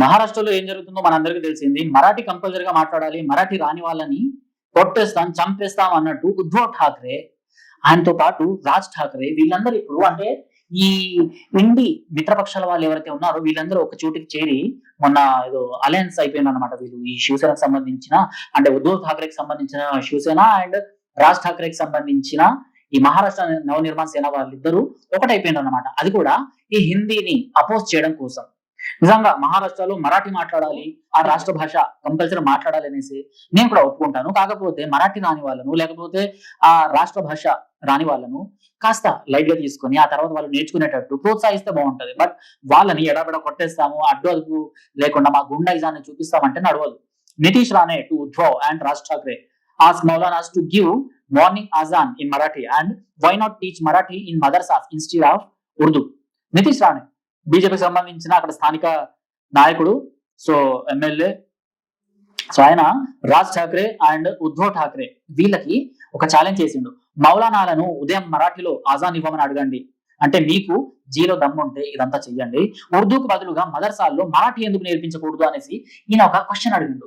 మహారాష్ట్రలో ఏం జరుగుతుందో మనందరికీ తెలిసింది. మరాఠీ కంపల్సరీగా మాట్లాడాలి. మరాఠీ రాని వాళ్ళని కొట్టేస్తాం, చంపేస్తాం అన్నట్టు ఉద్ధవ్ ఠాక్రే, ఆయనతో పాటు రాజ్ ఠాక్రే వీళ్ళందరూ ఇప్పుడు అంటే ఈ ఇండి మిత్రపక్షాల వాళ్ళు ఎవరైతే ఉన్నారో వీళ్ళందరూ ఒక చోటికి చేరి మొన్న ఏదో అలయన్స్ అయిపోయిందన్నమాట. వీళ్ళు ఈ శివసేనకు సంబంధించిన అంటే ఉద్ధవ్ ఠాక్రేకి సంబంధించిన శివసేన అండ్ రాజ్ ఠాక్రేకి సంబంధించిన ఈ మహారాష్ట్ర నవనిర్మాణ సేన వాళ్ళిద్దరూ ఒకటైపోయిందన్నమాట. అది కూడా ఈ హిందీని అపోజ్ చేయడం కోసం. నిజంగా మహారాష్ట్రలో మరాఠీ మాట్లాడాలి, ఆ రాష్ట్ర భాష కంపల్సరీ మాట్లాడాలి అనేసి నేను కూడా ఒప్పుకుంటాను. కాకపోతే మరాఠీ రాని వాళ్ళను లేకపోతే ఆ రాష్ట్ర భాష రాని వాళ్ళను కాస్త లైట్ గా తీసుకొని ఆ తర్వాత వాళ్ళు నేర్చుకునేటట్టు ప్రోత్సహిస్తే బాగుంటది. బట్ వాళ్ళని ఎడబెడ కొట్టేస్తాము, అడ్డు అదుపు లేకుండా మా గుండాయిజాన్ని చూపిస్తామంటే నడవదు. నితీష్ రానే to Uddhav and Raj Thackeray ask Maulanas to give morning azan in Marathi and why not teach Marathi in madrasas instead of Urdu. Nitish Rane బీజేపీకి సంబంధించిన అక్కడ స్థానిక నాయకుడు, సో ఎమ్మెల్యే. సో ఆయన రాజ్ ఠాక్రే అండ్ ఉద్ధవ్ ఠాక్రే వీళ్ళకి ఒక ఛాలెంజ్ చేసిండు. మౌలానాలను ఉదయం మరాఠీలో ఆజాన్ ఇవ్వమని అడగండి, అంటే మీకు జీలో దమ్ముంటే ఇదంతా చెయ్యండి. ఉర్దూకు బదులుగా మదర్సాల్లో మరాఠీ ఎందుకు నేర్పించకూడదు అనేసి ఈయన ఒక క్వశ్చన్ అడిగిండు.